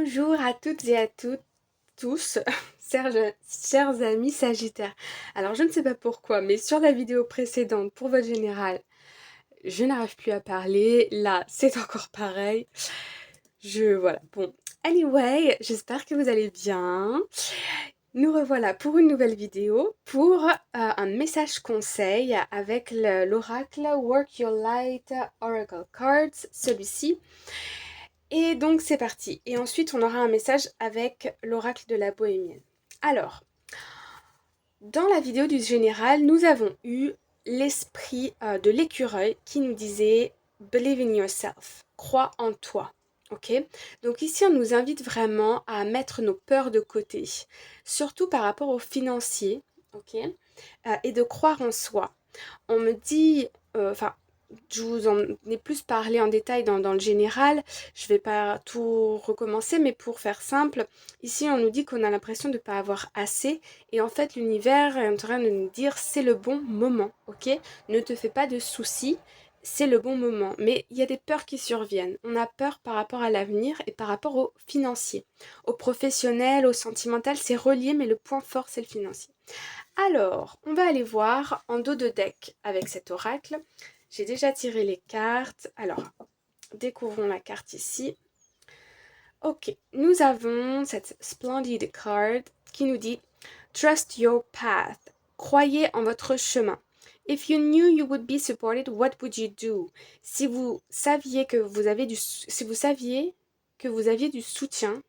Bonjour à toutes et à tous, chers amis Sagittaires. Alors je ne sais pas pourquoi, mais sur la vidéo précédente, pour votre général, je n'arrive plus à parler. Là, c'est encore pareil. Voilà. Bon, anyway, j'espère que vous allez bien. Nous revoilà pour une nouvelle vidéo, pour un message conseil avec l'oracle Work Your Light Oracle Cards, celui-ci. Et donc c'est parti. Et ensuite on aura un message avec l'oracle de la bohémienne. Alors, dans la vidéo du général, nous avons eu l'esprit de l'écureuil qui nous disait Believe in yourself, crois en toi. Ok. Donc ici on nous invite vraiment à mettre nos peurs de côté, surtout par rapport aux financiers, ok, et de croire en soi. On me dit, enfin, je vous en ai plus parlé en détail dans le général, je vais pas tout recommencer, mais pour faire simple, ici on nous dit qu'on a l'impression de ne pas avoir assez, et en fait l'univers est en train de nous dire c'est le bon moment, ok? Ne te fais pas de soucis, c'est le bon moment, mais il y a des peurs qui surviennent. On a peur par rapport à l'avenir et par rapport au financier. Au professionnel, au sentimental, c'est relié, mais le point fort c'est le financier. Alors, on va aller voir en dos de deck avec cet oracle. J'ai déjà tiré les cartes. Alors, découvrons la carte ici. Ok, nous avons cette splendid card qui nous dit Trust your path. Croyez en votre chemin. If you knew you would be supported, what would you do? Si vous saviez que vous aviez du soutien,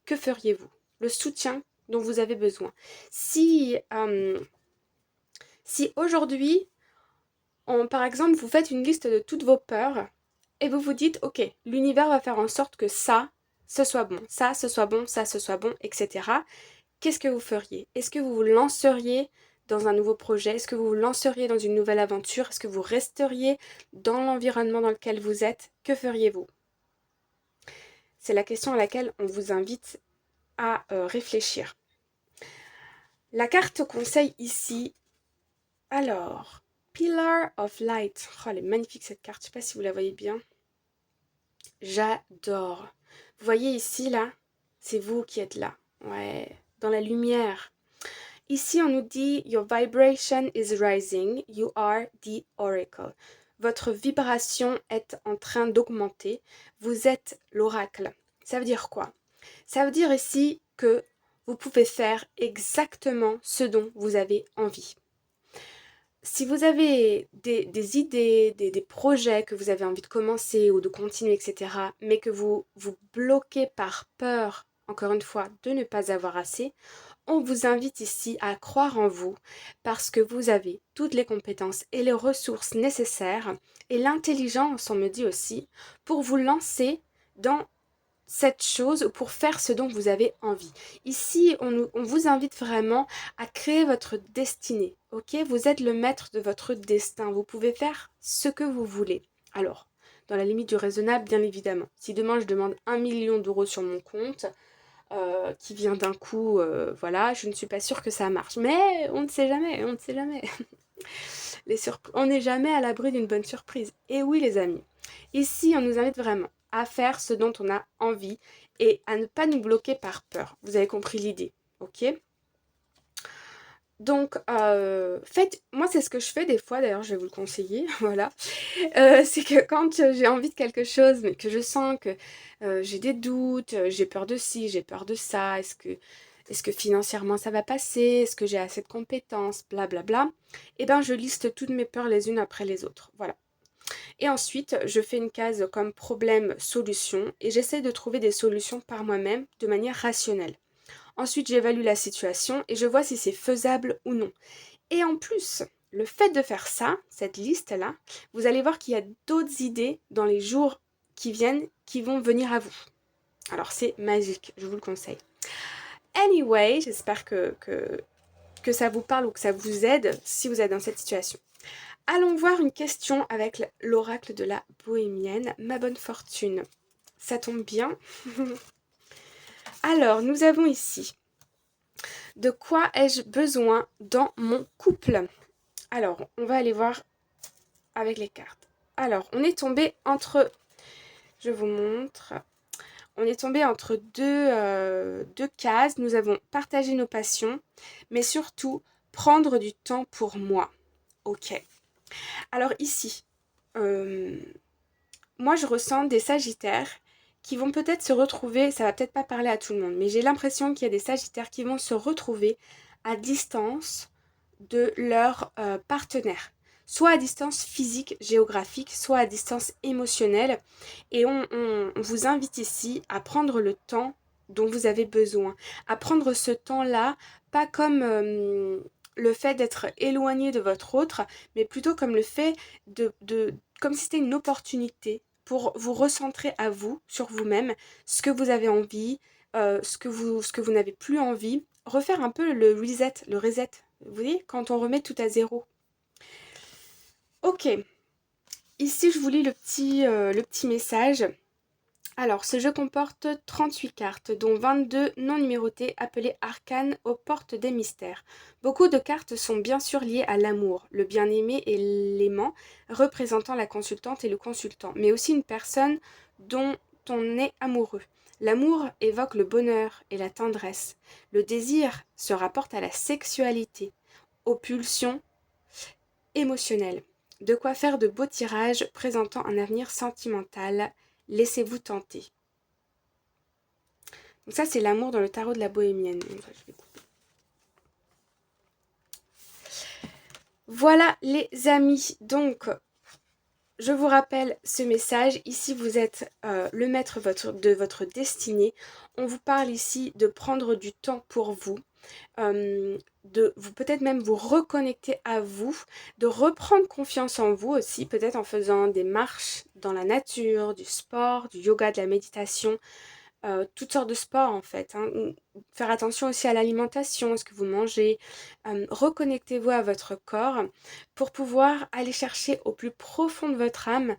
que feriez-vous? Le soutien dont vous avez besoin. Si aujourd'hui, par exemple, vous faites une liste de toutes vos peurs et vous vous dites, ok, l'univers va faire en sorte que ça, ce soit bon, ça, ce soit bon, ça, ce soit bon, etc. Qu'est-ce que vous feriez? Est-ce que vous vous lanceriez dans un nouveau projet? Est-ce que vous vous lanceriez dans une nouvelle aventure? Est-ce que vous resteriez dans l'environnement dans lequel vous êtes? Que feriez-vous? C'est la question à laquelle on vous invite à réfléchir. La carte conseil ici, alors, Pillar of Light. Oh, elle est magnifique cette carte, je ne sais pas si vous la voyez bien. J'adore. Vous voyez ici, là, c'est vous qui êtes là. Ouais, dans la lumière. Ici, on nous dit Your vibration is rising. You are the oracle. Votre vibration est en train d'augmenter. Vous êtes l'oracle. Ça veut dire quoi? Ça veut dire ici que vous pouvez faire exactement ce dont vous avez envie. Si vous avez des idées, des projets que vous avez envie de commencer ou de continuer, etc., mais que vous vous bloquez par peur, encore une fois, de ne pas avoir assez, on vous invite ici à croire en vous parce que vous avez toutes les compétences et les ressources nécessaires et l'intelligence, on me dit aussi, pour vous lancer dans cette chose pour faire ce dont vous avez envie. Ici, on vous invite vraiment à créer votre destinée, ok? Vous êtes le maître de votre destin, vous pouvez faire ce que vous voulez. Alors, dans la limite du raisonnable, bien évidemment. Si demain je demande 1 million d'euros sur mon compte, qui vient d'un coup, voilà, je ne suis pas sûre que ça marche. Mais on ne sait jamais, on ne sait jamais. On n'est jamais à l'abri d'une bonne surprise. Et oui les amis, ici on nous invite vraiment à faire ce dont on a envie et à ne pas nous bloquer par peur. Vous avez compris l'idée, ok? Donc, moi c'est ce que je fais des fois, d'ailleurs je vais vous le conseiller, voilà. C'est que quand j'ai envie de quelque chose, mais que je sens que j'ai des doutes, j'ai peur de ci, j'ai peur de ça, est-ce que financièrement ça va passer, est-ce que j'ai assez de compétences, blablabla, et ben je liste toutes mes peurs les unes après les autres, voilà. Et ensuite, je fais une case comme problème-solution et j'essaie de trouver des solutions par moi-même de manière rationnelle. Ensuite, j'évalue la situation et je vois si c'est faisable ou non. Et en plus, le fait de faire ça, cette liste-là, vous allez voir qu'il y a d'autres idées dans les jours qui viennent qui vont venir à vous. Alors c'est magique, je vous le conseille. Anyway, j'espère que ça vous parle ou que ça vous aide si vous êtes dans cette situation. Allons voir une question avec l'oracle de la bohémienne, ma bonne fortune. Ça tombe bien. Alors, nous avons ici, de quoi ai-je besoin dans mon couple? Alors, on va aller voir avec les cartes. Alors, on est tombé entre, je vous montre, On est tombé entre deux cases. Nous avons partagé nos passions, mais surtout prendre du temps pour moi. Ok. Alors ici, euh, moi je ressens des sagittaires qui vont peut-être se retrouver, ça va peut-être pas parler à tout le monde, mais j'ai l'impression qu'il y a des sagittaires qui vont se retrouver à distance de leur partenaire. Soit à distance physique, géographique, soit à distance émotionnelle. Et on vous invite ici à prendre le temps dont vous avez besoin. À prendre ce temps-là, pas comme le fait d'être éloigné de votre autre, mais plutôt comme le fait comme si c'était une opportunité pour vous recentrer à vous, sur vous-même, ce que vous avez envie, ce que vous n'avez plus envie. Refaire un peu le reset. Vous voyez, quand on remet tout à zéro. Ok, ici je vous lis le petit message. Alors, ce jeu comporte 38 cartes, dont 22 non numérotées appelées arcanes aux portes des mystères. Beaucoup de cartes sont bien sûr liées à l'amour, le bien-aimé et l'aimant, représentant la consultante et le consultant, mais aussi une personne dont on est amoureux. L'amour évoque le bonheur et la tendresse. Le désir se rapporte à la sexualité, aux pulsions émotionnelles. De quoi faire de beaux tirages présentant un avenir sentimental. Laissez-vous tenter. Donc ça, c'est l'amour dans le tarot de la bohémienne. Donc ça, je vais couper. Voilà les amis. Donc, je vous rappelle ce message. Ici, vous êtes le maître de votre destinée. On vous parle ici de prendre du temps pour vous. De vous peut-être même vous reconnecter à vous, de reprendre confiance en vous aussi, peut-être en faisant des marches dans la nature, du sport, du yoga, de la méditation, toutes sortes de sports en fait. Hein. Faire attention aussi à l'alimentation, à ce que vous mangez. Reconnectez-vous à votre corps pour pouvoir aller chercher au plus profond de votre âme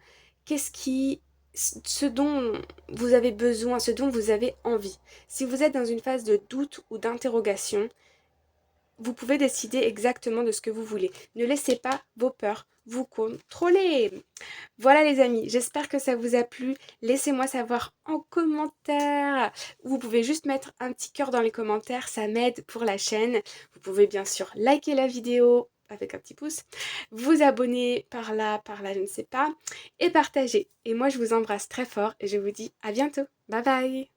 ce dont vous avez besoin, ce dont vous avez envie. Si vous êtes dans une phase de doute ou d'interrogation, vous pouvez décider exactement de ce que vous voulez. Ne laissez pas vos peurs vous contrôler. Voilà les amis, j'espère que ça vous a plu. Laissez-moi savoir en commentaire. Vous pouvez juste mettre un petit cœur dans les commentaires, ça m'aide pour la chaîne. Vous pouvez bien sûr liker la vidéo avec un petit pouce, vous abonner par là, je ne sais pas, et partager. Et moi je vous embrasse très fort et je vous dis à bientôt. Bye bye.